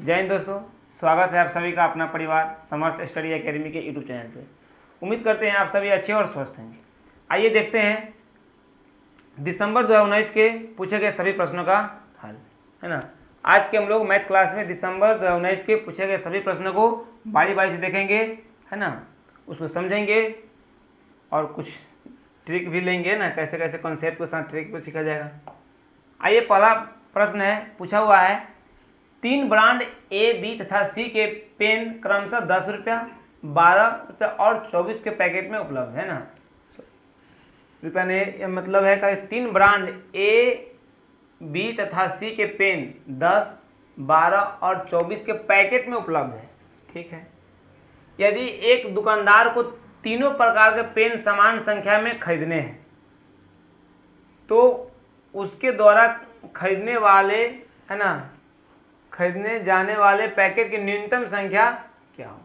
जय हिंद दोस्तों, स्वागत है आप सभी का अपना परिवार समर्थ स्टडी एकेडमी के यूट्यूब चैनल पे। उम्मीद करते हैं आप सभी अच्छे और स्वस्थ होंगे। आइए देखते हैं दिसंबर 2019 के पूछे गए सभी प्रश्नों का हल, है ना। आज के हम लोग मैथ क्लास में दिसंबर 2019 के पूछे गए सभी प्रश्नों को बारी बारी से देखेंगे, है ना। उसको समझेंगे और कुछ ट्रिक भी लेंगे ना, कैसे कैसे कॉन्सेप्ट के साथ ट्रिक भी सीखा जाएगा। आइए, पहला प्रश्न है, पूछा हुआ है 3 ब्रांड ए, बी तथा सी के पेन क्रमशः 10 रुपया, 12 रुपया और 24 के पैकेट में उपलब्ध है ना। रुपया ने मतलब है कि 3 ब्रांड ए, बी तथा सी के पेन 10, 12 और 24 के पैकेट में उपलब्ध है। ठीक है। यदि एक दुकानदार को तीनों प्रकार के पेन समान संख्या में खरीदने हैं तो उसके द्वारा खरीदने वाले, है ना, खरीदने जाने वाले पैकेट की न्यूनतम संख्या क्या हो।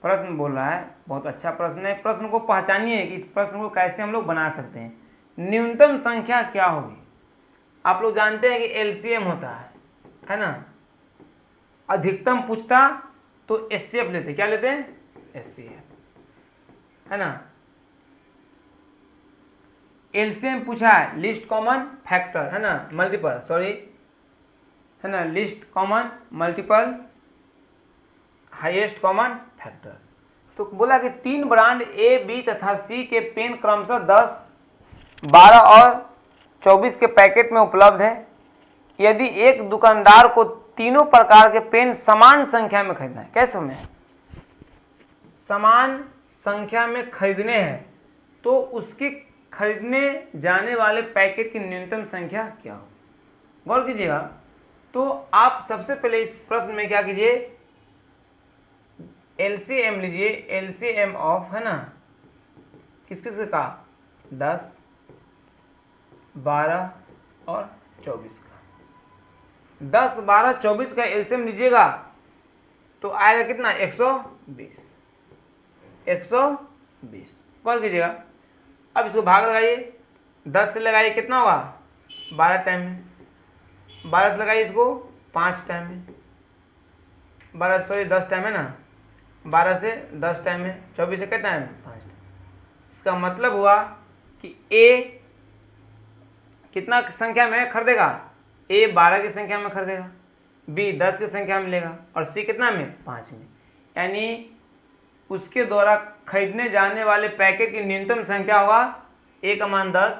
प्रश्न बोल रहा है, बहुत अच्छा प्रश्न है। प्रश्न को पहचानिए कि इस प्रश्न को कैसे हम लोग बना सकते हैं। न्यूनतम संख्या क्या होगी। आप लोग जानते हैं कि एलसीएम होता है ना। अधिकतम पूछता तो एचसीएफ लेते, क्या लेते हैं, एचसीएफ, है ना। एलसीएम पूछा है, लिस्ट कॉमन फैक्टर, है ना, मल्टीपल, सॉरी, है ना, list common multiple highest common factor. तो बोला कि 3 ब्रांड ए, बी तथा सी के पेन क्रमशः 10, 12 और 24 के पैकेट में उपलब्ध है। यदि एक दुकानदार को तीनों प्रकार के पेन समान संख्या में खरीदना है, कैसे में समान संख्या में खरीदने हैं तो उसके खरीदने जाने वाले पैकेट की न्यूनतम संख्या क्या हो। गौर कीजिएगा। तो आप सबसे पहले इस प्रश्न में क्या कीजिए, एलसीएम लीजिए, एलसीएम ऑफ, है ना, किस किस का, 10, 12 और 24 का। 10, 12, 24 का एलसीएम लीजिएगा तो आएगा कितना, 120। 120 गौर कीजिएगा। अब इसको भाग लगाइए, 10 से लगाइए कितना होगा, 12 टाइम में, 12 से लगाइए इसको 5 टाइम में, 12 सॉरी 10 टाइम है ना, 12 से 10 टाइम में, 24 से कितना है, 5 टाइम। इसका मतलब हुआ कि ए कितना संख्या में खरीदेगा, ए 12 की संख्या में खरीदेगा, बी 10 की संख्या में लेगा और सी कितना में, 5 में। यानी उसके द्वारा खरीदने जाने वाले पैकेट की न्यूनतम संख्या होगा ए का मान 10,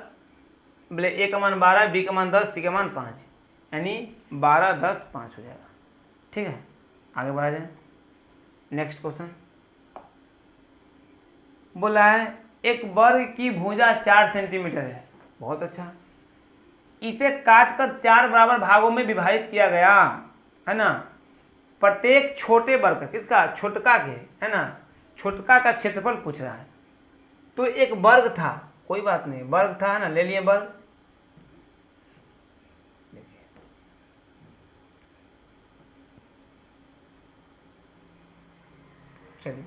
बोले ए का मान 12, बी का मान 10, सी का मान 5, यानी 12, 10, 5 हो जाएगा। ठीक है, आगे बढ़ा जाए। नेक्स्ट क्वेश्चन बोला है एक वर्ग की भुजा 4 सेंटीमीटर है। बहुत अच्छा। इसे काटकर 4 बराबर भागों में विभाजित किया गया, है ना। प्रत्येक छोटे वर्ग, किसका, छोटका के, है ना, छोटका का क्षेत्रफल पूछ रहा है। तो एक वर्ग था, कोई बात नहीं, वर्ग था, है ना, ले लिए वर्ग। चलिए,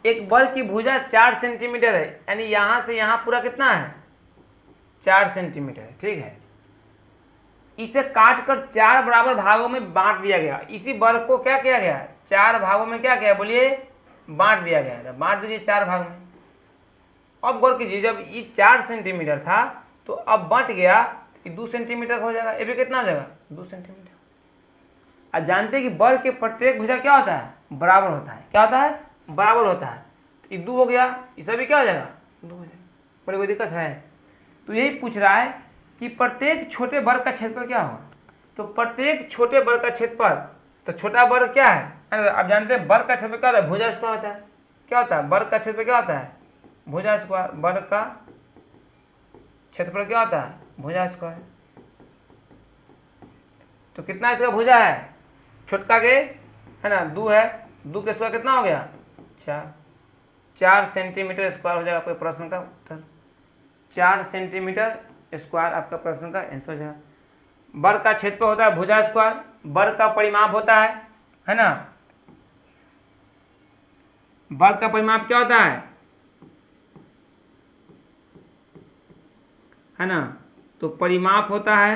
एक वर्ग की भुजा 4 सेंटीमीटर है, यानी यहां से यहां पूरा कितना है, 4 सेंटीमीटर है। ठीक है। इसे काटकर 4 बराबर भागों में बांट दिया गया। इसी वर्ग को क्या किया गया, 4 भागों में क्या किया, बोलिए, बांट दिया गया। बांट दीजिए 4 भाग में। अब गौर कीजिए, जब ये 4 सेंटीमीटर था तो अब बंट गया, ये 2 सेंटीमीटर हो जाएगा। ये भी कितना हो जाएगा, 2 सेंटीमीटर। अब जानते हैं कि वर्ग के प्रत्येक भुजा क्या होता है, बराबर होता है। क्या होता है, बराबर होता है। ये 2 हो गया, ये सभी क्या हो जाएगा, 2 हो जाएगा। बड़ी कोई दिक्कत है। तो यही पूछ रहा है कि प्रत्येक छोटे वर्ग का क्षेत्रफल क्या होगा। तो प्रत्येक छोटे वर्ग का क्षेत्रफल, तो छोटा वर्ग क्या है, आप जानते हैं वर्ग का क्षेत्रफल क्या होता है, भुजा स्क्वायर होता है। क्या होता है, वर्ग का क्षेत्रफल क्या होता है, भुजा स्क्वायर। वर्ग का क्षेत्रफल क्या होता है, भुजा स्क्वायर। तो कितना इसका भुजा है, छोटका के, है ना, 2 है, 2 के स्क्वायर कितना हो गया, 4। 4 सेंटीमीटर स्क्वायर हो जाएगा आपके प्रश्न का उत्तर। 4 सेंटीमीटर स्क्वायर आपका प्रश्न का आंसर हो जाएगा। वर्ग का क्षेत्रफल होता है भुजा स्क्वायर, वर्ग का परिमाप होता है ना। वर्ग का परिमाप क्या होता है ना। तो परिमाप होता है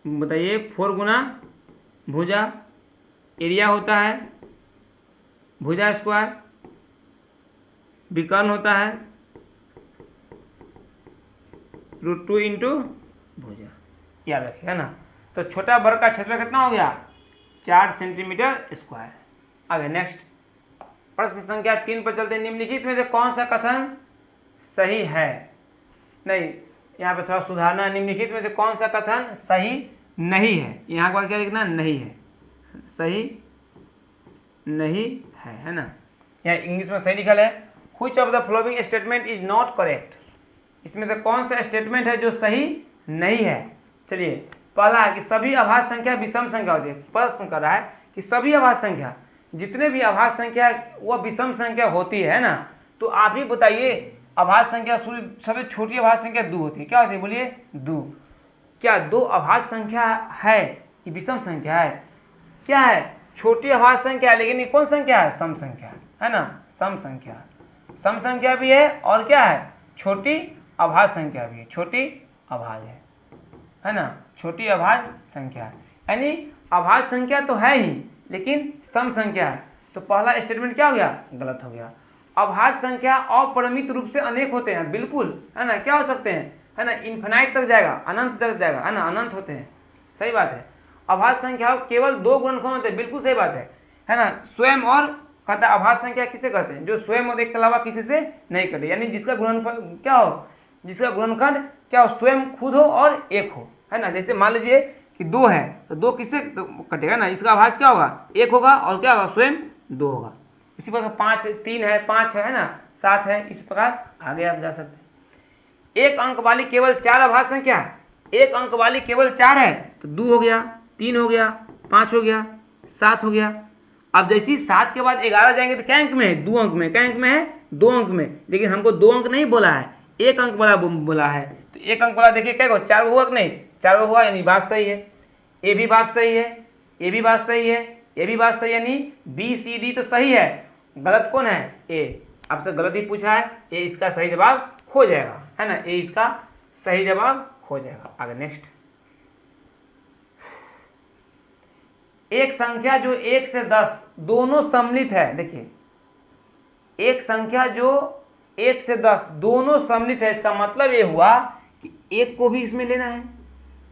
बताइए 4 गुना भुजा, एरिया होता है भुजा स्क्वायर, विकर्ण होता है √2 इंटू भुजा, याद रखिएगा ना। तो छोटा वर्ग का क्षेत्रफल कितना हो गया 4 सेंटीमीटर स्क्वायर। आगे नेक्स्ट प्रश्न संख्या 3 पर चलते हैं। निम्नलिखित में से कौन सा कथन सही है, नहीं यहाँ पे थोड़ा सुधारना, निम्नलिखित में से कौन सा कथन सही नहीं है, यहाँ पर क्या लिखना नहीं है, सही नहीं है ना। यहाँ इंग्लिश में सही लिखल है which of the following statement is not correct, इसमें से कौन सा स्टेटमेंट है जो सही नहीं है। चलिए पहला है कि सभी अभाज्य संख्या विषम संख्या होती है। प्रश्न कर रहा है कि सभी अभाज्य संख्या, जितने भी अभाज्य संख्या वह विषम संख्या होती है ना। तो आप ही बताइए अभाज्य संख्या सबसे छोटी अभाज्य संख्या 2 होती है, क्या होती है बोलिए 2। क्या 2 अभाज्य संख्या है ये विषम संख्या है, क्या है छोटी अभाज्य संख्या है, लेकिन ये कौन संख्या है सम संख्या है ना, सम संख्या, सम संख्या भी है और क्या है छोटी अभाज्य संख्या भी है, छोटी अभाज्य है ना, छोटी अभाज्य संख्या, यानी अभाज्य संख्या तो है ही लेकिन सम संख्या है। तो पहला स्टेटमेंट क्या हो गया गलत हो गया। अभाज्य संख्या अपरिमित रूप से अनेक होते हैं, बिल्कुल है ना, क्या हो सकते हैं है ना, इन्फिनाइट तक जाएगा, अनंत तक जाएगा है ना, अनंत होते हैं, सही बात है। अभाज्य संख्या केवल 2 गुणनखंड होते हैं, बिल्कुल सही बात है ना। स्वयं और कहता है अभाज्य संख्या किसे कहते हैं जो स्वयं और एक के अलावा किसी से नहीं कटे, यानी जिसका गुणनफल क्या हो, जिसका गुणनखंड क्या हो स्वयं खुद हो और एक हो, है ना। जैसे मान लीजिए कि 2 है तो 2 किससे कटेगा ना, इसका अभाज्य क्या होगा 1 होगा और क्या होगा स्वयं 2 होगा। इसी प्रकार 5 3 है 5 है ना 7 है, इस प्रकार आगे आप जा सकते हैं। एक अंक वाली केवल 4 अभाज्य संख्या, एक अंक वाली केवल 4 है तो 2 हो गया, 3 हो गया, 5 हो गया, 7 हो गया। अब जैसे ही 7 के बाद 11 जाएंगे तो क्या अंक में है 2 अंक में, क्या अंक में है 2 अंक में, लेकिन हमको 2 अंक नहीं बोला है, 1 अंक वाला बोला है। तो 1 अंक वाला देखिए क्या 4 हुआ कि नहीं, 4 हुआ, यानी बात सही है, ये भी बात सही है, ये भी बात सही है, ये भी बात सही है, यानी BCD तो सही है, गलत कौन है ए। आपसे गलत ही पूछा है, ये इसका सही जवाब हो जाएगा है ना, ये इसका सही जवाब हो जाएगा। आगे नेक्स्ट, एक संख्या जो 1 से 10 दोनों सम्मिलित है, देखिए एक संख्या जो 1 से 10 दोनों सम्मिलित है, इसका मतलब ये हुआ कि 1 को भी इसमें लेना है।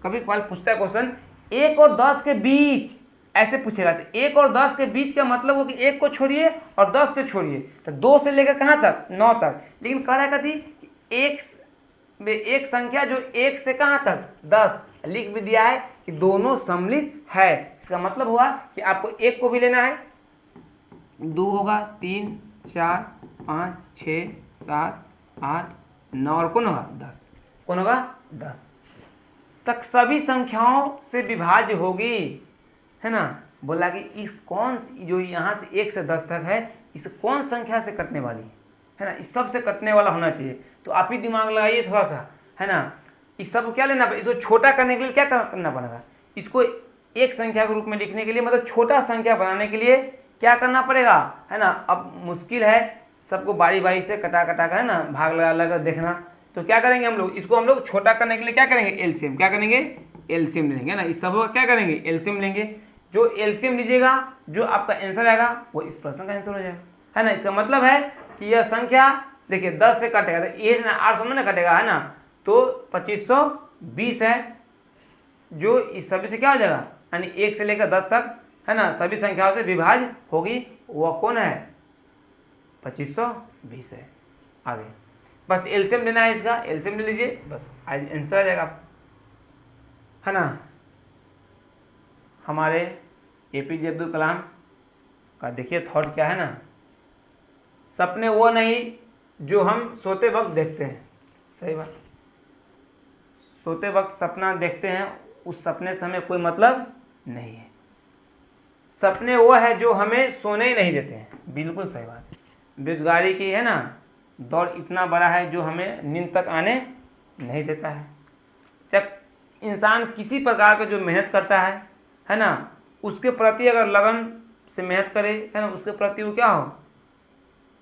कभी कभार पूछता है क्वेश्चन 1 और 10 के बीच, ऐसे पूछेगा तो 1 और 10 के बीच का मतलब हो कि 1 को छोड़िए और 10 को छोड़िए, तो 2 से लेकर कहाँ तक 9 तक। लेकिन कह रहा है एक संख्या जो 1 से कहाँ तक 10 लिख भी दिया है कि दोनों सम्मिलित है, इसका मतलब हुआ कि आपको 1 को भी लेना है, 2 होगा, 3 4 5 6 7 8 9 और कौन होगा 10, कौन होगा 10 तक सभी संख्याओं से विभाज्य होगी, है ना। बोला कि इस कौन जो यहाँ से 1 से 10 तक है इस कौन संख्या से कटने वाली है ना, इस सब से कटने वाला होना चाहिए। तो आप ही दिमाग लगाइए थोड़ा सा, है ना। इस सब क्या लेना पड़ेगा, इसको छोटा करने के लिए क्या करना पड़ेगा, इसको एक संख्या के रूप में लिखने के लिए, मतलब छोटा संख्या बनाने के लिए क्या करना पड़ेगा, है ना। अब मुश्किल है सबको बारी बारी से कटा कटा कर है ना भाग लगा लगा देखना, तो क्या करेंगे हम लोग, इसको हम लोग छोटा करने के लिए क्या करेंगे एलसीएम, क्या करेंगे एलसीएम लेंगे ना, इस सब का क्या करेंगे एलसीएम लेंगे। जो एलसीएम लीजिएगा जो आपका आंसर आएगा वो इस प्रश्न का आंसर हो जाएगा, है ना। इसका मतलब है कि यह संख्या देखिए 10 से कटेगा तो ये ना 800 में ना कटेगा, है ना, तो 2520 है जो इस सभी से क्या हो जाएगा, यानी 1 से लेकर 10 तक, है ना, सभी संख्याओं से विभाज्य होगी, वह कौन है 2520 है। आगे बस एलसीएम लेना है, इसका एलसीएम ले लीजिए, बस आंसर आ जाएगा, है ना। हमारे APJ अब्दुल कलाम का देखिए थॉट क्या है ना, सपने वो नहीं जो हम सोते वक्त देखते हैं, सही बात, सोते वक्त सपना देखते हैं उस सपने से हमें कोई मतलब नहीं है, सपने वो है जो हमें सोने ही नहीं देते हैं, बिल्कुल सही बात है। बेरोजगारी की है ना दौर इतना बड़ा है जो हमें नींद तक आने नहीं देता है। जब इंसान किसी प्रकार का जो मेहनत करता है ना, उसके प्रति अगर लगन से मेहनत करे, है ना, उसके प्रति वो क्या हो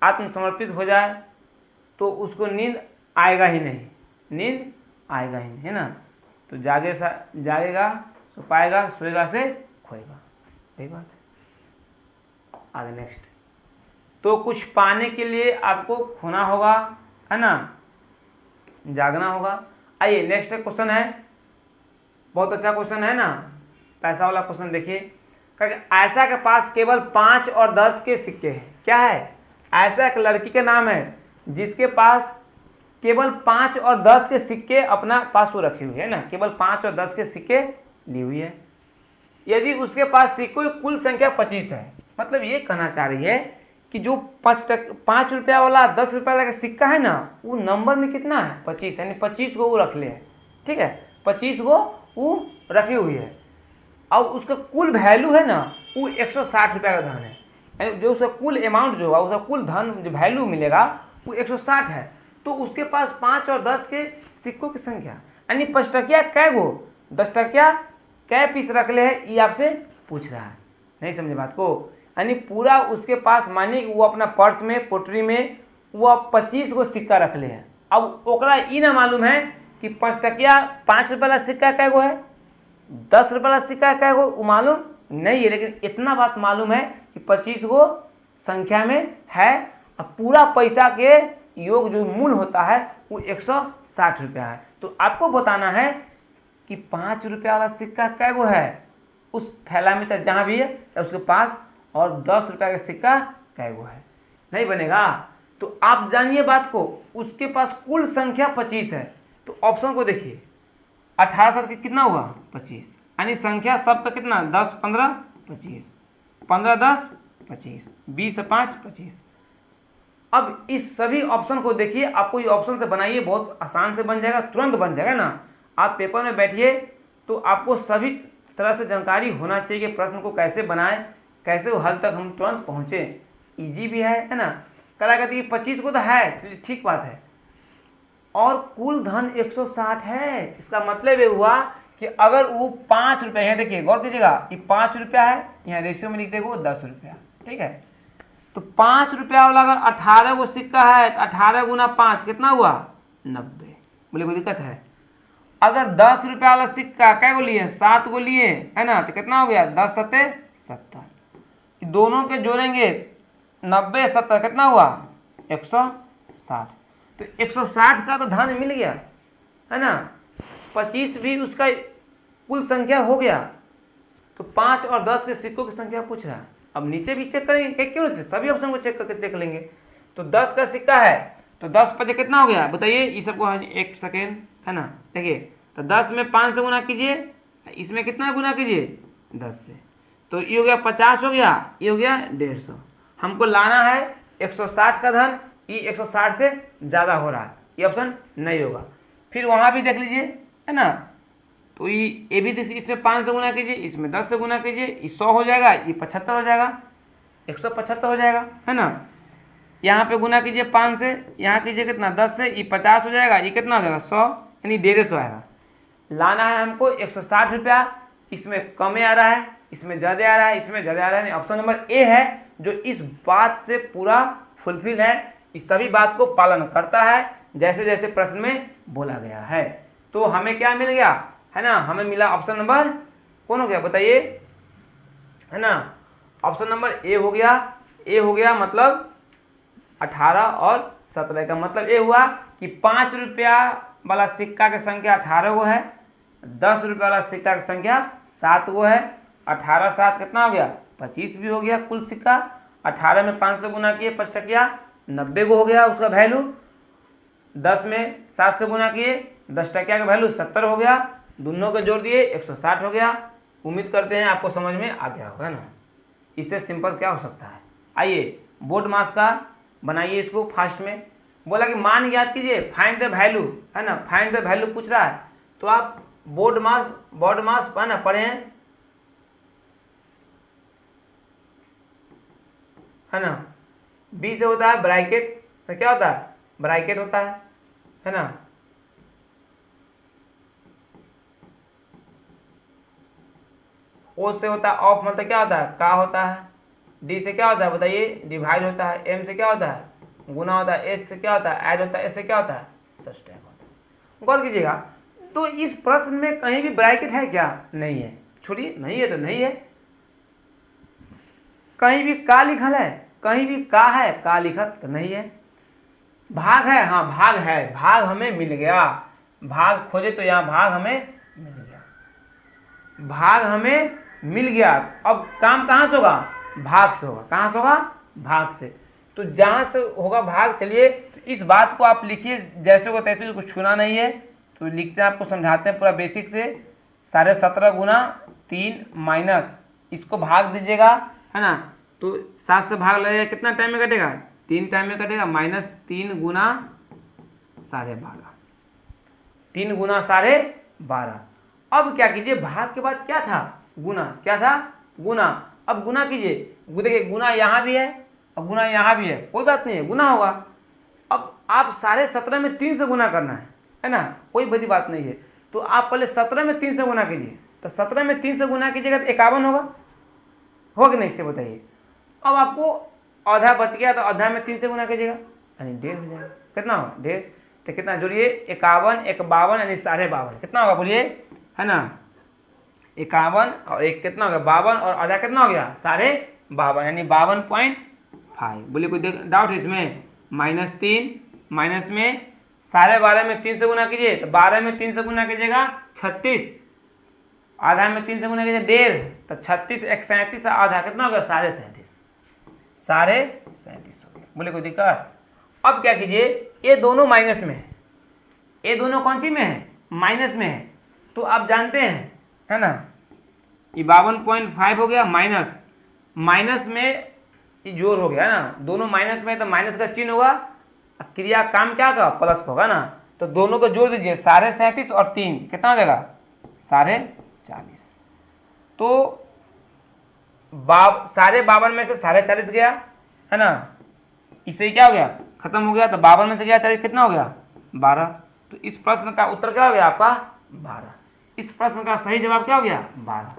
आत्मसमर्पित हो जाए तो उसको नींद आएगा ही नहीं, नींद आएगा ही नहीं, है ना। तो जागेगा सो पाएगा, सोएगा से खोएगा, यही बात है। आगे नेक्स्ट, तो कुछ पाने के लिए आपको खोना होगा, है ना, जागना होगा। आइए नेक्स्ट क्वेश्चन है, बहुत अच्छा क्वेश्चन है ना, पैसा वाला क्वेश्चन देखिए। ऐसा के पास केवल 5 और 10 के सिक्के हैं। क्या है? ऐसा एक लड़की का नाम है जिसके पास केवल 5 और 10 के सिक्के अपना पास वो रखी हुई है ना, केवल 5 और 10 के सिक्के ली हुई है। यदि उसके पास सिक्कों की कुल संख्या 25 है, मतलब ये कहना चाह रही है कि जो 5 रुपया वाला 10 रुपया वाला का सिक्का है ना, वो नंबर में कितना है? 25, यानी 25 को वो रख ले, ठीक है, 25 को वो रखी हुई है। और उसका कुल वैल्यू है ना, वो 160 रुपया का धन है, यानी जो उसका कुल अमाउंट जो होगा, उसका कुल धन जो वैल्यू मिलेगा वो 160 है। तो उसके पास 5 और 10 के सिक्कों की संख्या, यानी 5 टकिया कै गो, 10 टकिया कै पीस रख ले है, ये आपसे पूछ रहा है। नहीं समझे बात को? यानी पूरा उसके पास, मानिए वो अपना पर्स में, पोटरी में वो 25 गो सिक्का रख ले है। अब ओकरा ई ना मालूम है कि 5 टकिया 5 रुपये वाला सिक्का कै गो है, 10 रुपये वाला सिक्का कै गो, वो मालूम नहीं है, लेकिन इतना बात मालूम है कि 25 गो संख्या में है। अब पूरा पैसा के योग जो मूल होता है वो 160 रुपया है। तो आपको बताना है कि 5 रुपया वाला सिक्का कै गो है उस थैला में, तक जहाँ भी है उसके पास, और 10 रुपया का सिक्का कै गो है। नहीं बनेगा। तो आप जानिए बात को, उसके पास कुल संख्या 25 है। तो ऑप्शन को देखिए, 18 7 के कितना हुआ? 25, यानी संख्या सबका कितना? 10 15 25, 15 10 25, 20 5 25। अब इस सभी ऑप्शन को देखिए, आपको ये ऑप्शन से बनाइए, बहुत आसान से बन जाएगा, तुरंत बन जाएगा ना। आप पेपर में बैठिए तो आपको सभी तरह से जानकारी होना चाहिए कि प्रश्न को कैसे बनाएं, कैसे वो हल तक हम तुरंत पहुँचे। ईजी भी है ना। करा कहती है 25 को तो है, ठीक बात है, और कुल धन 160 है। इसका मतलब ये हुआ कि अगर वो 5 रुपये है, देखिए गौर कीजिएगा, ये 5 रुपया है, यहाँ रेशियो में लिख देगा वो 10 रुपया, ठीक है। तो 5 रुपया वाला अगर 18 गो सिक्का है तो 18 गुना 5 कितना हुआ? 90। बोले कोई दिक्कत है? अगर 10 रुपया वाला सिक्का कै गो लिए? 7 गो लिए, है ना, तो कितना हो गया? 10 7 70। दोनों के जोड़ेंगे 90 70 कितना हुआ? 160। तो 160 का तो धन मिल गया, है ना। 25 भी उसका कुल संख्या हो गया। तो 5 और 10 के सिक्कों की संख्या पूछ रहा है। अब नीचे भी चेक करेंगे, क्यों सभी ऑप्शन को चेक करके चेक लेंगे। तो 10 का सिक्का है तो 10 5 कितना हो गया? बताइए, ये सबको एक सेकेंड, है ना। देखिए, तो 10 में 5 से गुना कीजिए, इसमें कितना गुना कीजिए? 10 से। तो ये हो गया 50 हो गया, ये हो गया 150। हमको लाना है 160 का धन, ये 160 से ज़्यादा हो रहा है, ये ऑप्शन नहीं होगा। फिर वहाँ भी देख लीजिए, है ना। तो ये भी इसमें 5 से गुना कीजिए, इसमें 10 से गुना कीजिए, ये 100 हो जाएगा, ये 75 हो जाएगा, 175 हो जाएगा, है ना। यहाँ पे गुना कीजिए 5 से, यहाँ कीजिए कितना? 10 से, ये 50 हो जाएगा, ये कितना हो जाएगा? 100, यानी 150 आएगा। लाना है हमको 160 रुपया। इसमें कम आ रहा है, इसमें ज़्यादा आ रहा है, इसमें ज़्यादा आ रहा है। ऑप्शन नंबर ए है जो इस बात से पूरा फुलफिल है, इस सभी बात को पालन करता है जैसे जैसे प्रश्न में बोला गया है। तो हमें क्या मिल गया, है ना, हमें मिला ऑप्शन नंबर कौन हो गया बताइए, है ना। ऑप्शन नंबर ए हो गया। ए हो गया मतलब 18 और 17 का मतलब ये हुआ कि 5 रुपया वाला सिक्का की संख्या 18 गो है, 10 रुपया वाला सिक्का की संख्या 7 गो है। 18 7 कितना हो गया? 25 भी हो गया कुल सिक्का। 18 में 5 से गुना किए 5 टकिया 90 गो हो गया उसका वैल्यू। 10 में 7 से गुना किए 10 टकिया का वैल्यू 70 हो गया। दोनों को जोड़ दिए 160 हो गया। उम्मीद करते हैं आपको समझ में आ गया होगा ना। इससे सिंपल क्या हो सकता है। आइए बोर्ड मास का बनाइए इसको फास्ट में। बोला कि मान याद कीजिए, फाइंड द वैल्यू, है ना, फाइंड द वैल्यू पूछ रहा है। तो आप बोर्ड मास है ना पढ़ें, है ना। बी से होता है ब्रैकेट, तो क्या होता है? ब्रैकेट होता है ना। ओ से होता है ऑफ, मतलब क्या होता है? का होता है। डी से क्या होता है बताइए? डिवाइड होता है। एम से क्या होता है? गुना होता है। एच से क्या होता है? ऐड होता है। एस से क्या होता है? सब्सट्रैक्ट होता है। गौर कीजिएगा, तो इस प्रश्न में कहीं भी ब्रैकेट है क्या? नहीं है। छोड़िए, नहीं है तो नहीं है। कहीं भी का लिखल है, कहीं भी का है, का लिखल तो नहीं है। भाग है, हाँ भाग है, भाग हमें मिल गया, भाग खोजे तो यहाँ भाग हमें मिल गया, भाग हमें मिल गया। अब काम कहाँ से होगा, भाग से होगा। कहाँ से होगा, भाग से। तो जहाँ से होगा भाग, चलिए तो इस बात को आप लिखिए जैसे को तैसे, कुछ छूना नहीं है। तो लिखते हैं, आपको समझाते हैं पूरा बेसिक से। 17.5 गुना 3 माइनस, इसको भाग दीजिएगा, है ना। तो 7 से भाग लगेगा, कितना टाइम में कटेगा, 3 टाइम में कटेगा। -3 गुना 12.5, 3 गुना 12.5। अब क्या कीजिए, भाग के बाद क्या था, गुना। क्या था, गुना। अब गुना कीजिए, देखिए गुना यहाँ भी है और गुना यहाँ भी है, कोई बात नहीं है, गुना होगा। अब आप 17.5 में 3 से गुना करना है ना, कोई बड़ी बात नहीं है। तो आप पहले 17 में 3 से गुना कीजिए, तो 17 में 3 से गुना कीजिएगा तो 51 होगा कि नहीं, से बताइए। अब आपको आधा बच गया, तो आधा में 3 से गुना कीजिएगा, यानी 1.5 हो जाएगा। कितना होगा, 1.5। तो कितना जोड़िए, 51, 52 यानी 52.5, कितना होगा बोलिए, है ना। 51 और 1 कितना हो गया, 52, और आधा कितना हो गया, 52.5, यानी 52.5। बोलिए कोई डाउट है इसमें। -3 माइनस में 12.5 में 3 से गुना कीजिए, तो 12 में 3 से गुना कीजिएगा 36, आधा में 3 से गुना कीजिए 1.5, तो 36 1 37 आधा कितना हो गया, 37.5 हो गया। बोले कोई दिक्कत। अब क्या कीजिए, ये दोनों माइनस में है, ये दोनों कौन सी में है, माइनस में है। तो आप जानते हैं, है ना, ये 52.5 हो गया, माइनस माइनस में जोड़ हो गया, है ना। दोनों माइनस में, तो माइनस का चिन्ह होगा, क्रिया काम क्या का, प्लस होगा ना। तो दोनों को जोड़ दीजिए, 37.5 और 3 कितना हो जाएगा, 40.5। तो 52.5 में से 40.5 गया, है ना, इससे क्या हो गया, खत्म हो गया। तो 52 में से गया 40, कितना हो गया, 12। तो इस प्रश्न का उत्तर क्या हो गया आपका, 12। इस प्रश्न का सही जवाब क्या हो गया, 12।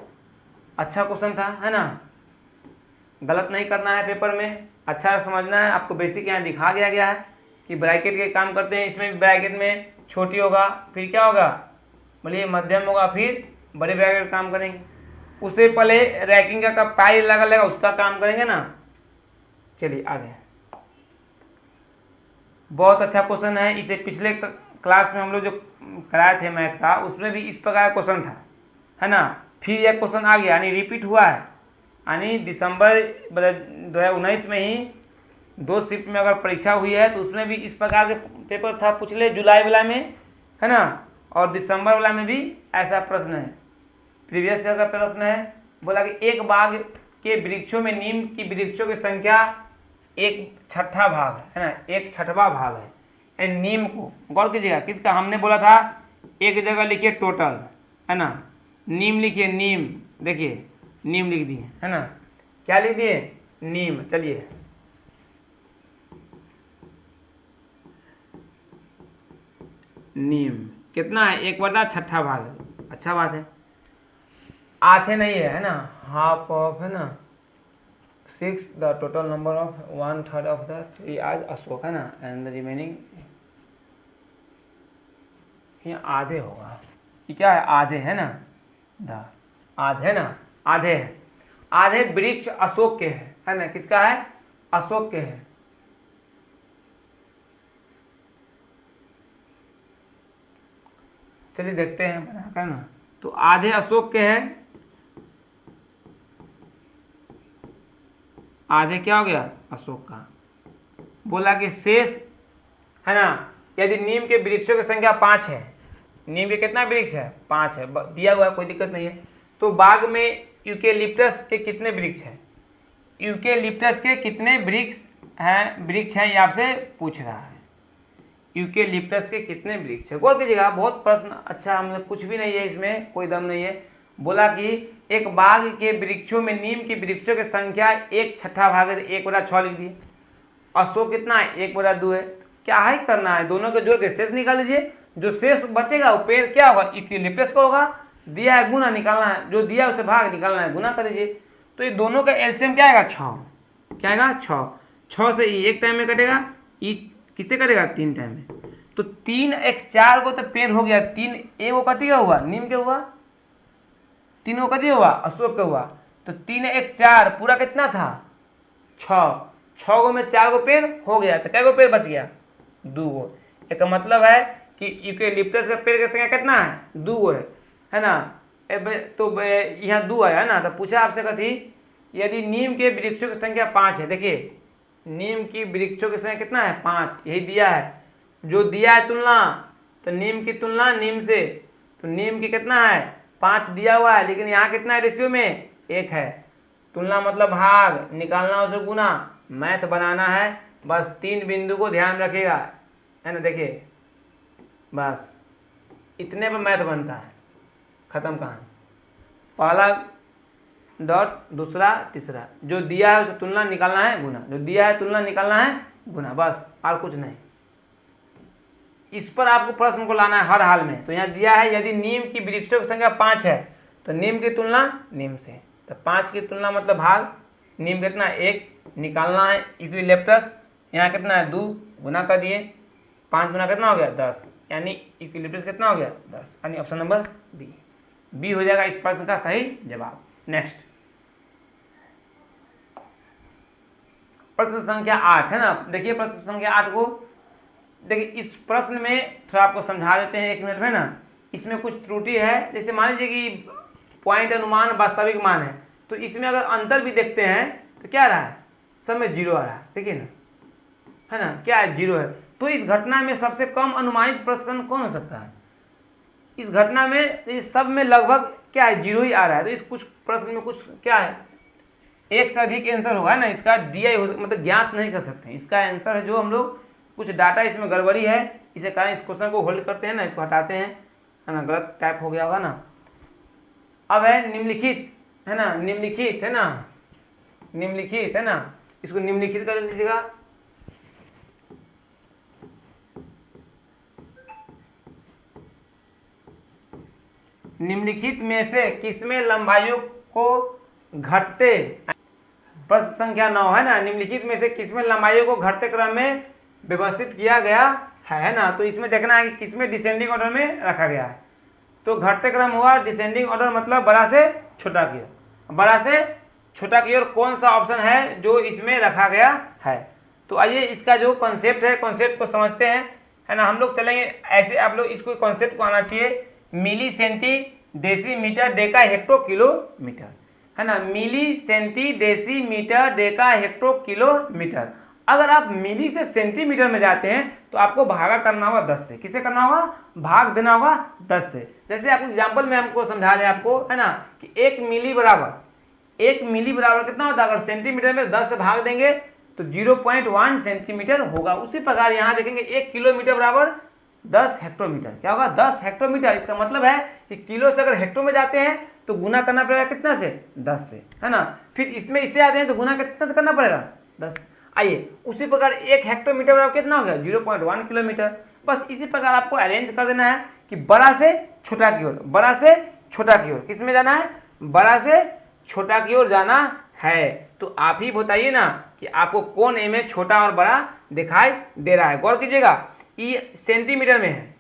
अच्छा क्वेश्चन था, है ना। गलत नहीं करना है पेपर में, अच्छा समझना है। आपको बेसिक यहाँ दिखा दिया गया है कि ब्रैकेट के काम करते हैं। इसमें भी ब्रैकेट में छोटी होगा, फिर क्या होगा, बोलिए मध्यम होगा, फिर बड़े ब्रैकेट काम करेंगे। उससे पहले रैंकिंग का पाई लगा उसका काम करेंगे ना। चलिए आगे। बहुत अच्छा क्वेश्चन है। इसे पिछले क्लास में हम लोग जो कराए थे मैथ का, उसमें भी इस प्रकार का क्वेश्चन था, है ना। फिर यह क्वेश्चन आ गया, यानी रिपीट हुआ है। यानी दिसंबर 2019 में ही 2 शिफ्ट में अगर परीक्षा हुई है, तो उसमें भी इस प्रकार के पेपर था। पिछले जुलाई वाला में, है ना, और दिसंबर वाला में भी ऐसा प्रश्न है। प्रीवियस ईयर का प्रश्न है, बोला कि एक बाग के वृक्षों में नीम की वृक्षों की संख्या 1/6 भाग है ना, 1/6वां भाग है। नीम को गौर कीजिएगा, किसका, हमने बोला था एक जगह लिखिए टोटल, है ना। नीम लिखिए, नीम, देखिए नीम लिख दिए, है ना। क्या लिख दिए, नीम। चलिए नीम कितना है, 1/6 भाग है। अच्छा बात है। आधे नहीं है ना, हाफ ऑफ, है ना, 6 the total number of 1/3 of the tree आज अशोक, है ना, एंड द रिमेनिंग, ये आधे होगा। ये क्या है, आधे, है ना, द आधे, है ना, आधे है। आधे वृक्ष अशोक के है ना, किसका है, अशोक के है। चलिए देखते हैं बनाकर ना। तो आधे अशोक के हैं, आधे क्या हो गया, अशोक का। बोला कि शेष, है ना, यदि नीम के वृक्षों की संख्या 5 है, नीम के कितना वृक्ष है, 5 है, दिया हुआ है, कोई दिक्कत नहीं है। तो बाग में यूकेलिप्टस के कितने वृक्ष हैं, यूकेलिप्टस के कितने वृक्ष हैं, ये आपसे पूछ रहा है। यूकेलिप्टस के कितने वृक्ष है, गौर कीजिएगा। बहुत प्रश्न अच्छा, हम कुछ भी नहीं है इसमें, कोई दम नहीं है। बोला कि एक बाग के वृक्षों में नीम की वृक्षों की संख्या 1/6 भाग है, 1/6 लिख दिए। अशोक कितना है, 1/2 है। क्या है करना है, दोनों के जोड़ के शेष निकाल लीजिए। जो शेष बचेगा वो पेड़ क्या होगा, यूकेलिप्टस का होगा। दिया है गुना निकालना है, जो दिया उसे भाग निकालना है, गुना कर दीजिए। तो ये दोनों का एलसीएम क्या आएगा, 6। क्या आएगा, 6। 6 से ये 1 टाइम में कटेगा, ये किससे कटेगा, 3 टाइम में। तो 3 1 4 को तो पेड़ हो गया, 3 1 कटी का हुआ, नीम के हुआ। तीनों का दिया हुआ, अशोक का हुआ, तो 3 1 4 पूरा कितना था 6, 6 गो में 4 गो पेड़ हो गया, तो कै गो पेड़ बच गया 2 गो। एक मतलब है कि यूकेलिप्टस का पेड़ की संख्या कितना है 2 गो है ना। तो यहाँ 2 आया है ना, तो पूछा आपसे कथी यदि नीम के वृक्षों की संख्या 5 है, देखिए नीम की वृक्षों की संख्या कितना है 5, यही दिया है, जो दिया है तुलना, तो नीम की तुलना नीम से, तो नीम की कितना है 5 दिया हुआ है, लेकिन यहाँ कितना है रेशियो में 1 है। तुलना मतलब भाग, निकालना उसे गुना, मैथ बनाना है, बस 3 बिंदु को ध्यान रखिएगा, है ना। देखिए बस इतने पर मैथ बनता है, खत्म कहानी। पहला डॉट, दूसरा तीसरा, जो दिया है उसे तुलना निकालना है गुना, जो दिया है तुलना निकालना है गुना, बस और कुछ नहीं। इस पर आपको प्रश्न को लाना है हर हाल में। तो यहाँ दिया है यदि नीम की वृक्षों की संख्या 5 है तो नीम की तुलना नीम से, तो 5 की तुलना मतलब भाग, नीम कितना 1 निकालना है, यूकेलिप्टस यहाँ कितना है 2 गुना कर दिए, 5 गुना कितना हो गया 10, यानी यूकेलिप्टस कितना हो गया 10, यानी ऑप्शन नंबर बी हो जाएगा इस प्रश्न का सही जवाब। नेक्स्ट प्रश्न संख्या 8 है ना। देखिए प्रश्न संख्या 8 को देखिए, इस प्रश्न में थोड़ा आपको समझा देते हैं 1 मिनट में ना। इसमें कुछ त्रुटि है, जैसे मान लीजिए कि पॉइंट अनुमान वास्तविक मान है, तो इसमें अगर अंतर भी देखते हैं तो क्या रहा है, सब में 0 आ रहा है, देखिए ना, है ना, क्या है 0 है। तो इस घटना में सबसे कम अनुमानित प्रश्न कौन हो सकता है, इस घटना में इस सब में लगभग क्या है 0 ही आ रहा है। तो इस कुछ प्रश्न में कुछ क्या है, एक से अधिक आंसर होगा ना, इसका DI मतलब ज्ञात नहीं कर सकते, इसका आंसर है जो हम लोग कुछ डाटा इसमें गड़बड़ी है, इसे कारण इस क्वेश्चन को होल्ड करते हैं ना, इसको हटाते हैं, है ना, गलत टाइप हो गया होगा ना। अब है निम्नलिखित, है ना, निम्नलिखित है ना, निम्नलिखित है ना, इसको निम्नलिखित कर लीजिएगा। निम्नलिखित में से किसमें लंबाइयों को घटते, प्रश्न संख्या 9 है ना, निम्नलिखित में से किसमें लंबाइयों को घटते क्रम में व्यवस्थित किया गया है ना। तो इसमें देखना है कि किसमें डिसेंडिंग ऑर्डर में रखा गया है। तो घटते क्रम हुआ डिसेंडिंग ऑर्डर, मतलब बड़ा से छोटा की ओर, बड़ा से छोटा की ओर कौन सा ऑप्शन है जो इसमें रखा गया है। तो आइए इसका जो कॉन्सेप्ट है, कॉन्सेप्ट को समझते हैं, है ना। हम लोग चलेंगे ऐसे, आप लोग इसको कॉन्सेप्ट को आना चाहिए, milli centi decimetre deca hecto kilometre, है ना, milli centi decimetre deca hecto kilometre. अगर आप मिली से सेंटीमीटर में जाते हैं तो आपको भागा करना होगा 10 से, किसे करना होगा, भाग देना होगा 10 से। जैसे आपको एग्जांपल में हमको समझा रहे आपको, है ना, कि 1 मिली बराबर कितना होता है, अगर सेंटीमीटर में 10 से भाग देंगे तो 0.1 सेंटीमीटर होगा। उसी प्रकार यहाँ देखेंगे 1 किलोमीटर बराबर 10 हेक्टोमीटर, क्या होगा 10 हेक्टोमीटर। इसका मतलब है कि किलो से अगर हेक्टो में जाते हैं तो गुना करना पड़ेगा कितना से 10 से, है ना। फिर इसमें इससे आते हैं तो गुना कितना से करना पड़ेगा 10। आइए उसी प्रकार 1 हेक्टोमीटर बराबर कितना हो गया 0.1 किलोमीटर। बस इसी प्रकार आपको अरेंज कर देना है कि बड़ा से छोटा की ओर, बड़ा से छोटा की ओर, किस में जाना है, बड़ा से छोटा की ओर जाना है। तो आप ही बताइए ना कि आपको कौन ए में छोटा और बड़ा दिखाई दे रहा है। गौर कीजिएगा, ये सेंटीमीटर में है,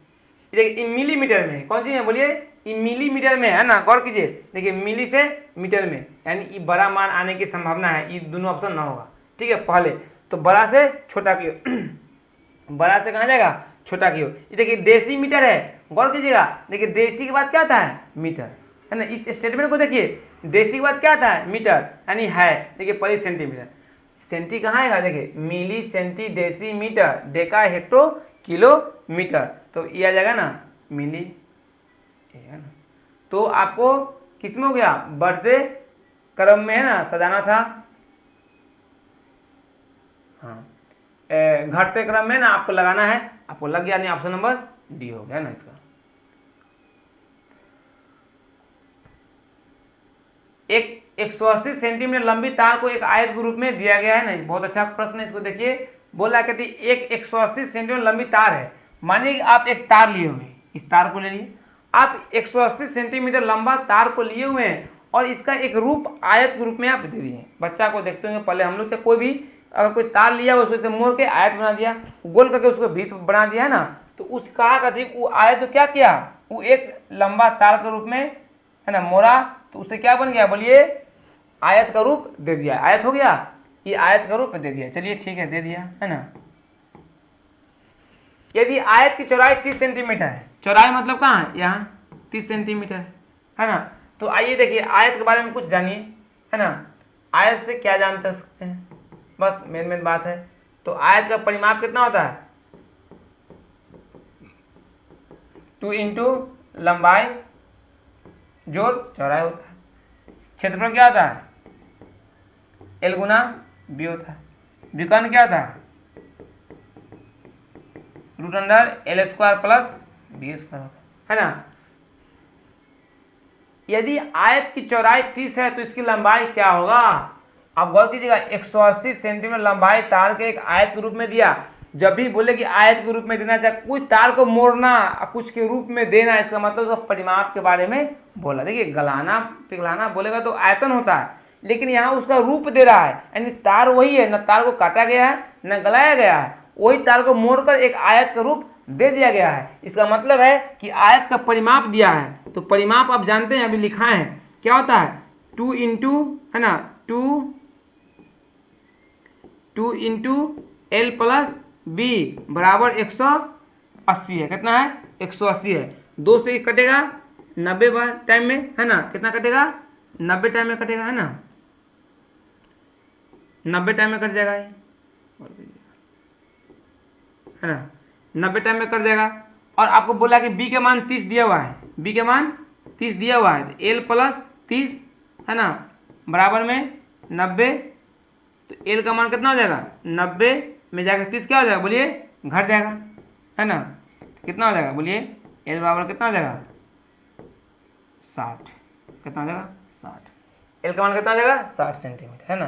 देखिए मिलीमीटर में है, कौन सी है बोलिए, ये मिलीमीटर में है ना। गौर कीजिए, देखिए मिली से मीटर में, यानी ये बड़ा मान आने की संभावना है, ये दोनों ऑप्शन ना होगा, ठीक है। पहले तो बड़ा से छोटा की ओर बड़ा से कहाँ जाएगा, छोटा की ओर। ये देखिए डेसीमीटर है, गौर कीजिएगा, देखिए देसी के बाद क्या आता है, मीटर, है ना। इस स्टेटमेंट को देखिए, देसी के बाद क्या आता है, मीटर, यानी है, देखिए पहले सेंटीमीटर, सेंटी कहाँ आएगा, देखिए milli centi decimetre deca hecto kilometre, तो ये आ जाएगा ना मिली, है ना। तो आपको किसमें हो गया, बढ़ते क्रम में, है ना, सजाना था, हाँ, घटते क्रम में ना आपको लगाना है, आपको लग गया, नहीं ऑप्शन नंबर डी हो गया ना इसका। एक 180 सेंटीमीटर लंबी तार को एक आयत के रूप में दिया गया है ना, बहुत अच्छा प्रश्न है। इसको देखिए, बोला कहती एक 180 सेंटीमीटर लंबी तार है। मानिए कि आप एक तार लिए हुए हैं, इस तार को ले लिए, आप 180 सेंटीमीटर लंबा तार को लिए हुए हैं और इसका एक रूप आयत के रूप में आप दे दिए हैं। बच्चा को देखते होंगे, पहले हम लोग चाहे कोई भी अगर कोई तार लिया उसको से मोड़ के आयत बना दिया, गोल करके उसको वृत्त बना दिया, है ना। तो उस कहा कहती वो आयत तो क्या किया, वो एक लंबा तार के रूप में, है ना, मोड़ा, तो उससे क्या बन गया बोलिए, आयत का रूप दे दिया। आयत हो गया, ये आयत का रूप दे दिया। चलिए ठीक है, दे दिया है ना। यदि आयत की चौड़ाई 30 सेंटीमीटर है, चौड़ाई मतलब कहाँ है, यहाँ 30 सेंटीमीटर है ना। तो आइए देखिए आयत के बारे में कुछ जानिए, है ना। आयत से क्या जान सकते हैं, बस मेन बात है। तो आयत का परिमाप कितना होता है, 2 इंटू लंबाई जोड़ चौड़ाई होता है। क्षेत्रफल क्या होता है, L गुना बी होता है। विकर्ण क्या होता है, √L² प्लस बी स्क्वायर होता है ना। यदि आयत की चौड़ाई 30 है तो इसकी लंबाई क्या होगा। आप गौर कीजिएगा, 180 सेंटीमीटर लंबाई तार के एक आयत के रूप में दिया। जब भी बोले कि आयत के रूप में देना, चाहे कुछ तार को मोड़ना, कुछ के रूप में देना, इसका मतलब उसका परिमाप के बारे में बोला। देखिए गलाना पिघलाना बोलेगा तो आयतन होता है, लेकिन यहाँ उसका रूप दे रहा है, यानी तार वही है, न तार को काटा गया है न गलाया गया है, वही तार को मोड़कर एक आयत का रूप दे दिया गया है। इसका मतलब है कि आयत का परिमाप दिया है। तो परिमाप आप जानते हैं, अभी लिखा है क्या होता है, 2 इंटू है ना, 2 इंटू L प्लस बी बराबर 180 है। कितना है, 180 है। 2 से कटेगा 90 बार टाइम में, है ना। कितना कटेगा, 90 टाइम में कटेगा, है ना। 90 टाइम में कट जाएगा ये, है ना। 90 टाइम में कट जाएगा। और आपको बोला कि बी के मान 30 दिया हुआ है, बी के मान 30 दिया हुआ है, तो L प्लस 30 है ना बराबर में 90। तो L का मान कितना हो जाएगा, 90 में जाकर 30 क्या हो जाएगा बोलिए, घट जाएगा, है ना। तो कितना हो जाएगा बोलिए, L बराबर कितना हो जाएगा, 60। कितना हो जाएगा, 60। L का मान कितना हो जाएगा, 60 सेंटीमीटर, है ना।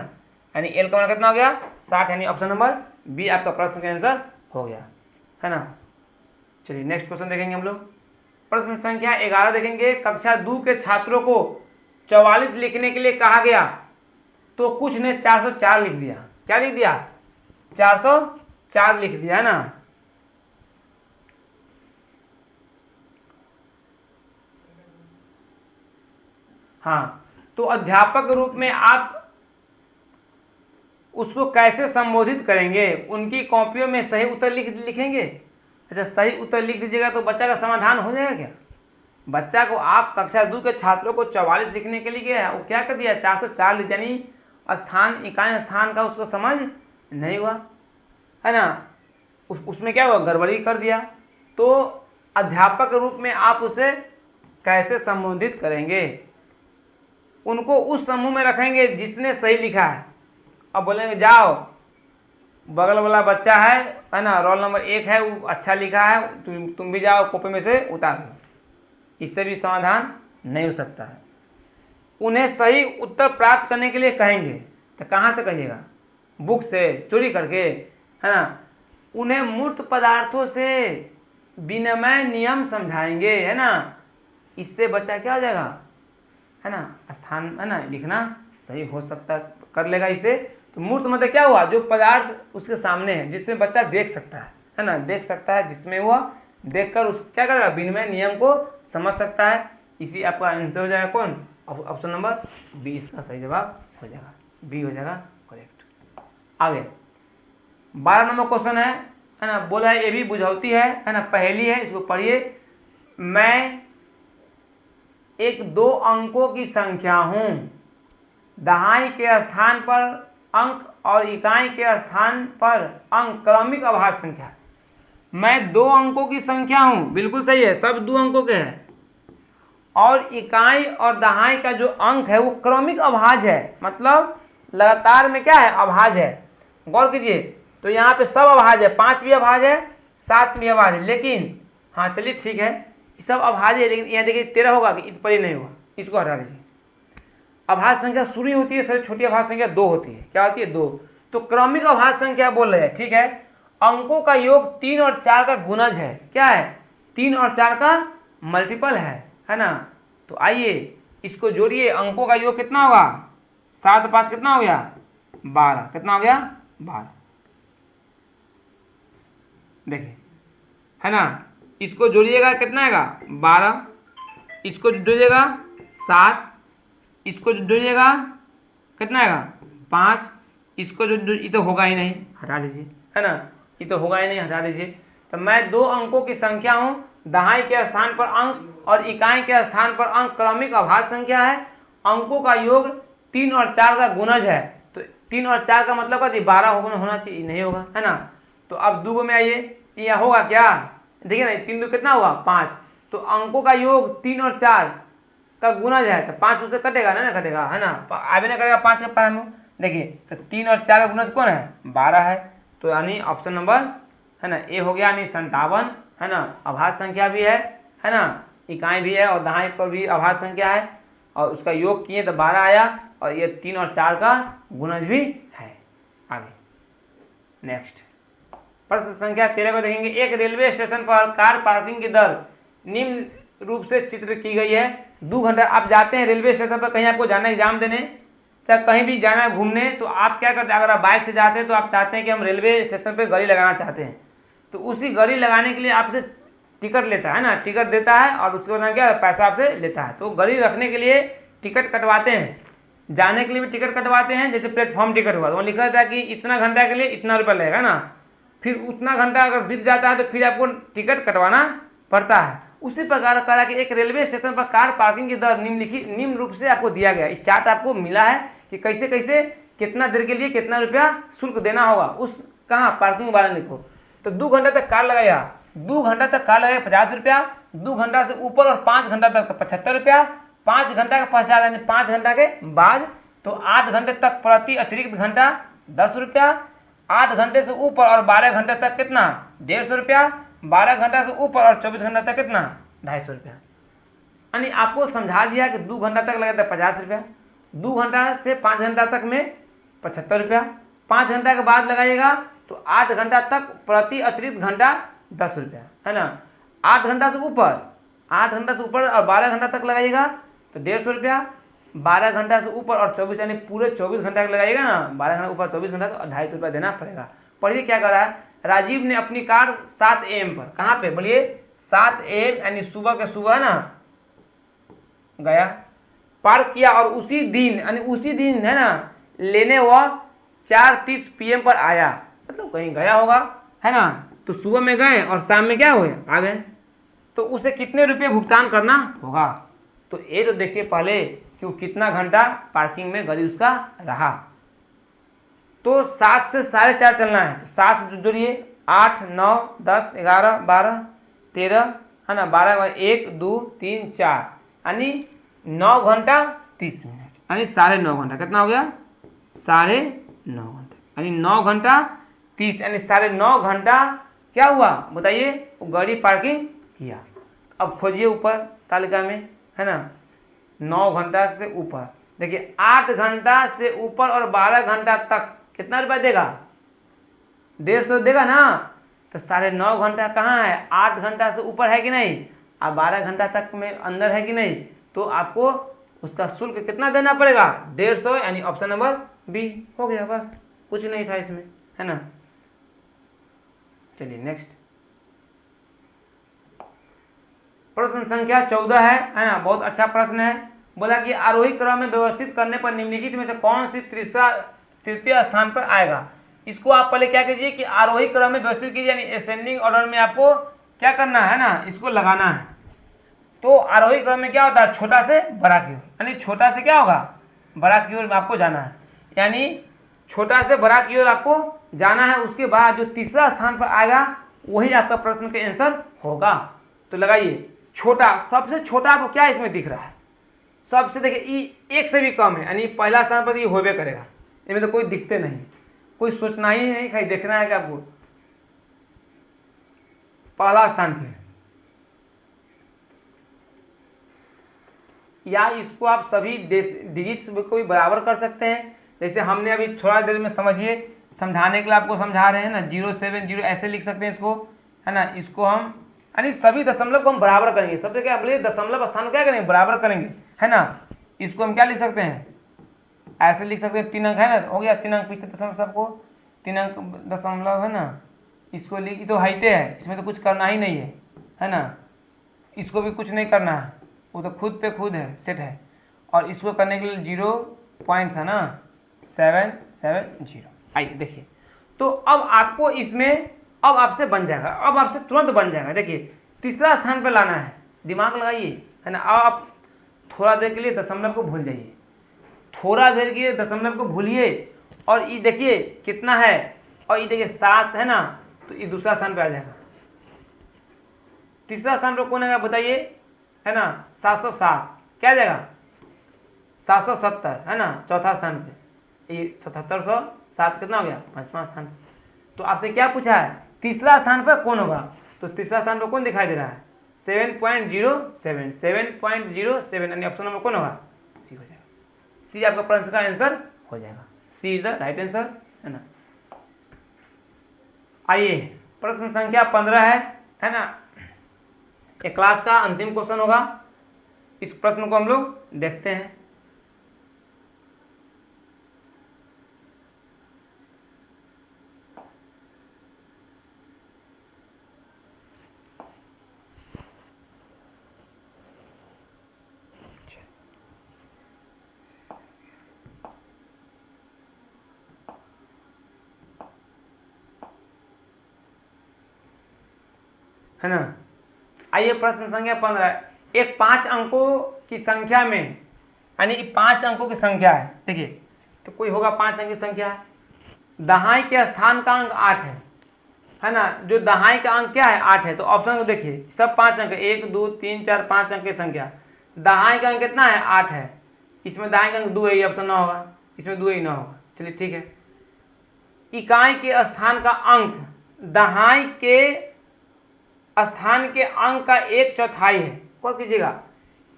यानी L का मान कितना हो गया, 60। यानी ऑप्शन नंबर बी आपका प्रश्न का आंसर हो गया, है ना। चलिए नेक्स्ट क्वेश्चन देखेंगे हम लोग। प्रश्न संख्या 11 देखेंगे। कक्षा 2 के छात्रों को 44 लिखने के लिए कहा गया तो कुछ ने 404 लिख दिया। क्या लिख दिया, 404 लिख दिया, है ना। हाँ, तो अध्यापक के रूप में आप उसको कैसे संबोधित करेंगे, उनकी कॉपियों में सही उत्तर लिखेंगे। अच्छा, सही उत्तर लिख दीजिएगा तो बच्चा का समाधान हो जाएगा क्या। बच्चा को आप कक्षा 2 के छात्रों को 44 लिखने के लिए गया, वो क्या कर दिया, 404 लिख, यानी स्थान इकाई स्थान का उसको समझ नहीं हुआ, है ना। उसमें क्या हुआ, गड़बड़ी कर दिया। तो अध्यापक के रूप में आप उसे कैसे संबोधित करेंगे, उनको उस समूह में रखेंगे जिसने सही लिखा है। अब बोलेंगे जाओ बगल वाला बच्चा है ना, रोल नंबर 1 है, वो अच्छा लिखा है, तुम भी जाओ कॉपी में से उतार लो। इससे भी समाधान नहीं हो सकता है। उन्हें सही उत्तर प्राप्त करने के लिए कहेंगे, तो कहाँ से कहिएगा, बुक से चोरी करके, है ना। उन्हें मूर्त पदार्थों से विनिमय नियम समझाएंगे, है ना। इससे बच्चा क्या हो जाएगा, है ना, स्थान है ना लिखना सही हो सकता कर लेगा इसे। तो मूर्त मतलब क्या हुआ, जो पदार्थ उसके सामने है, जिसमें बच्चा देख सकता है ना, देख सकता है, जिसमें वह देखकर उस क्या करेगा, विनिमय नियम को समझ सकता है। इसी आपका आंसर हो जाएगा कौन, ऑप्शन नंबर बी इसका सही जवाब हो जाएगा, बी हो जाएगा करेक्ट। आगे 12 नंबर क्वेश्चन है ना। बोला है ये भी बुझौती है ना, पहेली है, इसको पढ़िए। मैं एक 2 अंकों की संख्या हूं, दहाई के स्थान पर अंक और इकाई के स्थान पर अंक क्रमिक अभाज्य संख्या। मैं 2 अंकों की संख्या हूं, बिल्कुल सही है, सब 2 अंकों के हैं, और इकाई और दहाई का जो अंक है वो क्रमिक अभाज्य है, मतलब लगातार में क्या है, अभाज्य है। गौर कीजिए, तो यहाँ पे सब अभाज्य है, 5 भी अभाज्य है, 7 भी अभाज्य है, लेकिन हाँ चलिए ठीक है सब अभाज्य है, लेकिन यहाँ देखिए 13 होगा कि इत पर ही नहीं होगा, इसको हटा दीजिए। अभाज्य संख्या शून्य होती है, सबसे छोटी अभाज्य संख्या 2 होती है, क्या होती है, 2। तो क्रमिक अभाज्य संख्या बोल रहे हैं, ठीक है। अंकों का योग 3 और 4 का गुणज है, क्या है, 3 और 4 का मल्टीपल है ना। तो आइए इसको जोड़िए, अंकों का योग कितना होगा, 7 5 कितना हो गया, 12, कितना हो गया, 12। देखिए है ना, इसको जोड़िएगा कितना आएगा, 12, इसको जोड़िएगा 7, इसको जो जोड़िएगा कितना आएगा 5, इसको जो ये तो होगा ही नहीं, हटा दीजिए, है ना, ये तो होगा ही नहीं, हटा दीजिए। तो मैं 2 अंकों की संख्या हूँ, दहाई के स्थान पर अंक और इकाई के स्थान पर अंक क्रमिक अभाज्य संख्या है, अंकों का योग 3 और 4 का गुणज है। तो 3 और 4 का मतलब का 12 होना चाहिए, नहीं होगा, है ना। तो अब 2 में आइए, यह होगा क्या, देखिए ना 3 2 कितना हुआ 5, तो अंकों का योग 3 और 4 का गुणज है, तो 5 उससे कटेगा ना, कटेगा, है ना, आगे ना करेगा 5 का पास में। देखिए तो 3 और 4 का गुणज कौन है 12 है, तो यानी ऑप्शन नंबर, है ना, ए हो गया, यानी 57, है ना, अभाज्य संख्या भी है ना, इकाई भी है और दहाई पर भी अभाज्य संख्या है, और उसका योग किए तो 12 आया, और ये 3 और 4 का गुणज भी है। आगे नेक्स्ट प्रश्न संख्या 13 को देखेंगे। एक रेलवे स्टेशन पर कार पार्किंग की दर निम्न रूप से चित्र की गई है। 2 घंटा आप जाते हैं रेलवे स्टेशन पर, कहीं आपको जाना है एग्जाम देने, चाहे कहीं भी जाना है घूमने, तो आप क्या करते हैं, अगर आप बाइक से जाते हैं तो आप चाहते हैं कि हम रेलवे स्टेशन पर गाड़ी लगाना चाहते हैं, तो उसी गाड़ी लगाने के लिए आपसे टिकट लेता है ना, टिकट देता है और उसके बाद क्या पैसा आपसे लेता है। तो गाड़ी रखने के लिए टिकट कटवाते हैं, जाने के लिए भी टिकट कटवाते हैं, जैसे प्लेटफॉर्म टिकट हुआ तो वहाँ लिखा था कि इतना घंटा के लिए इतना रुपया लगेगा ना, फिर उतना घंटा अगर बीत जाता है तो फिर आपको टिकट कटवाना पड़ता है। उसी प्रकार करा कि एक रेलवे स्टेशन पर कार पार्किंग की दर निम्न रूप से आपको दिया गया, इस चार्ट आपको मिला है कि कैसे कैसे कितना देर के लिए कितना रुपया शुल्क देना होगा, उस कहाँ पार्किंग वाले लिखो। तो 2 घंटा तक कार लगाया, 2 घंटा तक कार लगाया 50 रुपया, 2 घंटा से ऊपर और 5 घंटा तक 75 रुपया, 5 घंटा का पश्चात यानी 5 घंटा के बाद तो 8 घंटे तक प्रति अतिरिक्त घंटा 10 रुपया, 8 घंटे से ऊपर और 12 घंटे तक कितना 150 रुपया, 12 घंटा से ऊपर और 24 घंटा तक कितना 250 रुपया। यानी आपको समझा दिया कि 2 घंटा तक लगता है 50 रुपया, 2 घंटा से 5 घंटा तक में 75 रुपया, 5 घंटा के बाद लगाइएगा तो 8 घंटा तक प्रति अतिरिक्त घंटा 10 रुपया, है ना। 8 घंटा से ऊपर और 12 घंटा तक लगाइएगा तो 150 रुपया, 12 घंटा से ऊपर और 24 यानी पूरे 24 घंटा लगाइएगा ना, 12 घंटा ऊपर 24 घंटा तो 250 रुपया देना पड़ेगा। पढ़िए क्या कर रहा है, राजीव ने अपनी कार 7 AM पर, कहाँ पे बोलिए 7 AM यानी सुबह के सुबह ना गया, पार्क किया और उसी दिन यानी उसी दिन, है ना, लेने वह 4:30 PM पर आया, मतलब कहीं गया होगा, है ना। तो सुबह में गए और शाम में क्या हुए आ गए, तो उसे कितने रुपये भुगतान करना होगा। तो ये तो देखिए पहले कि वो कितना घंटा पार्किंग में गाड़ी उसका रहा। तो 7 से 4:30 चलना है, तो 7 जोड़िए 8 9 10 11 12 13, है ना, 12 1 2 3 4 यानी 9 घंटा 30 मिनट, यानी 9.5 घंटा, कितना हो गया 9.5 घंटा, यानी 9 घंटा 30 यानी 9.5 घंटा क्या हुआ बताइए, वो गाड़ी पार्किंग किया। अब खोजिए ऊपर तालिका में, है ना, 9 घंटा से ऊपर, देखिए 8 घंटा से ऊपर और 12 घंटा तक कितना रुपया देगा 150 देगा ना। तो 9.5 घंटा कहाँ है, 8 घंटा से ऊपर है कि नहीं, अब 12 घंटा तक में अंदर है कि नहीं, तो आपको उसका शुल्क कितना देना पड़ेगा 150, यानी ऑप्शन नंबर बी हो गया, बस कुछ नहीं था इसमें, है ना। चलिए नेक्स्ट प्रश्न संख्या 14 है ना, बहुत अच्छा प्रश्न है। बोला कि आरोही क्रम में व्यवस्थित करने पर निम्नलिखित में से कौन सी तृतीय स्थान पर आएगा। इसको आप पहले क्या कीजिए कि आरोही क्रम में व्यवस्थित कीजिए, यानी असेंडिंग ऑर्डर में आपको क्या करना है ना, इसको लगाना है। तो आरोही क्रम में क्या होता है, छोटा से बड़ा की ओर, यानी छोटा से क्या होगा बड़ा की ओर में आपको जाना है, यानी छोटा से बड़ा की ओर आपको जाना है। उसके बाद जो तीसरा स्थान पर आएगा वही आपका प्रश्न का आंसर होगा। तो लगाइए छोटा, सबसे छोटा आपको क्या इसमें दिख रहा है, सबसे देखिए ई 1 से भी कम है, यानी पहला स्थान पर ये होबे करेगा, इनमें तो कोई दिखते नहीं, कोई सोचना ही नहीं, कहीं देखना है कि आपको पहला स्थान पे, या इसको आप सभी डिजिट्स को भी बराबर कर सकते हैं। जैसे हमने अभी थोड़ा देर में समझिए, समझाने के लिए आपको समझा रहे हैं ना, 070 ऐसे लिख सकते हैं इसको, है ना। इसको हम यानी सभी दशमलव को हम बराबर करेंगे, सबसे क्या बोलिए दशमलव स्थान क्या करेंगे बराबर करेंगे, है ना। इसको हम क्या लिख सकते हैं, ऐसे लिख सकते हैं, 3 अंक है ना, हो गया 3 अंक पीछे दशमलव, सबको 3 अंक दशमलव, है ना। इसको लिख, तो हाइटे है, इसमें तो कुछ करना ही नहीं है ना, इसको भी कुछ नहीं करना है, वो तो खुद पे खुद है, सेट है। और इसको करने के लिए 0 पॉइंट था ना 770। आइए देखिए, तो अब आपको इसमें अब आपसे बन जाएगा, अब आपसे तुरंत बन जाएगा। देखिए तीसरा स्थान पर लाना है, दिमाग लगाइए, है ना। अब आप थोड़ा देर के लिए दशमलव को भूल जाइए, थोड़ा देर के लिए दशमलव को भूलिए, और ये देखिए कितना है, और ये देखिए 7 है ना, तो ये दूसरा स्थान पे आ जाएगा। तीसरा स्थान पर कौन है बताइए, है ना 707, क्या आ जाएगा 770, है ना। चौथा स्थान पे ये 7707 कितना हो गया, पांचवा स्थान। तो आपसे क्या पूछा है, तीसरा स्थान पर कौन होगा, तो तीसरा स्थान पर कौन दिखाई दे रहा है 7.07, 7.07, यानी ऑप्शन नंबर कौन होगा, सी हो जाएगा। सी आपका प्रश्न का आंसर हो जाएगा, सी इज द राइट आंसर, है ना। आइए प्रश्न संख्या 15 है ना, एक क्लास का अंतिम क्वेश्चन होगा। इस प्रश्न को हम लोग देखते हैं। है ना, आइए प्रश्न संख्या 15, एक 5 अंकों की संख्या में, यानी 5 अंकों की संख्या है। देखिए तो कोई होगा 5 अंक की संख्या है, दहाई के स्थान का अंक 8 है ना। जो दहाई का अंक क्या है 8 है, तो ऑप्शन को देखिए सब 5 अंक, 1 2 3 4 5 अंक की संख्या, दहाई का अंक कितना है 8 है, इसमें दहाई का अंक 2 है, ये ऑप्शन ना होगा, इसमें 2 ही ना होगा। चलिए ठीक है, इकाई के स्थान का अंक, दहाई के स्थान के अंक का 1/4 है। कौन कीजिएगा,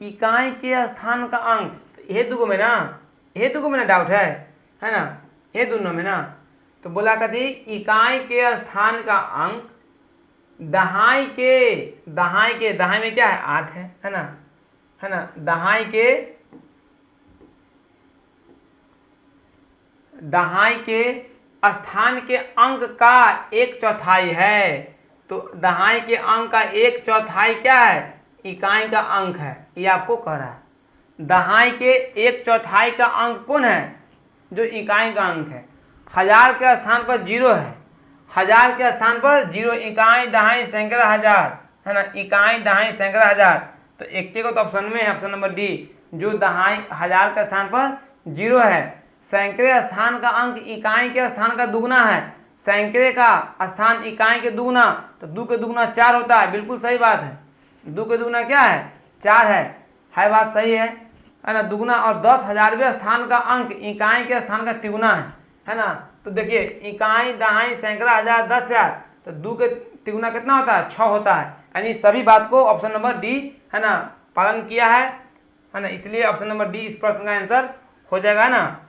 इकाई के स्थान का अंक, ये दुगो में ना, ये दुगो में ना डाउट है ना, ये दोनों में ना। तो बोला कथी, इकाई के स्थान का अंक दहाई में क्या है 8 है ना, दहाई के स्थान के अंक का 1/4 है। तो दहाई के अंक का 1/4 क्या है, इकाई का अंक है, ये आपको कह रहा है। दहाई के 1/4 का अंक कौन है, जो इकाई का अंक है। हजार के स्थान पर 0 है, हजार के स्थान पर 0, इकाई दहाई सैकड़ा हजार, है ना, इकाई दहाई सैकड़ा हजार। तो एक को तो ऑप्शन में है, ऑप्शन नंबर डी, जो दहाई हजार के स्थान पर 0 है। सैकड़े स्थान का अंक इकाई के स्थान का दुगना है, सैकड़े का स्थान इकाई के दुगना, तो 2 के दुगना 4 होता है, बिल्कुल सही बात है। 2 के दुगना क्या है 4 है बात सही है ना, दुगना। और 10,000वें स्थान का अंक इकाई के स्थान का तिगुना है ना। तो देखिए इकाई दहाई सैकड़ा हजार 10,000, तो 2 के तिगुना कितना होता है 6 होता है, यानी सभी बात को ऑप्शन नंबर डी है ना पालन किया है ना, इसलिए ऑप्शन नंबर डी इस प्रश्न का आंसर हो जाएगा ना।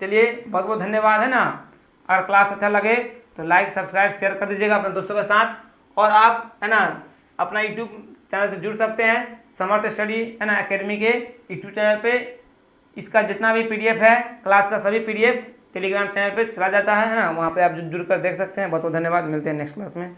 चलिए बहुत बहुत धन्यवाद, है ना। अगर क्लास अच्छा लगे तो लाइक सब्सक्राइब शेयर कर दीजिएगा अपने दोस्तों के साथ, और आप है ना अपना यूट्यूब चैनल से जुड़ सकते हैं, समर्थ स्टडी है ना एकेडमी के यूट्यूब चैनल पे। इसका जितना भी पीडीएफ है, क्लास का सभी पीडीएफ टेलीग्राम चैनल पे चला जाता है ना, वहाँ पे आप जुड़ कर देख सकते हैं। बहुत बहुत धन्यवाद, मिलते हैं नेक्स्ट क्लास में।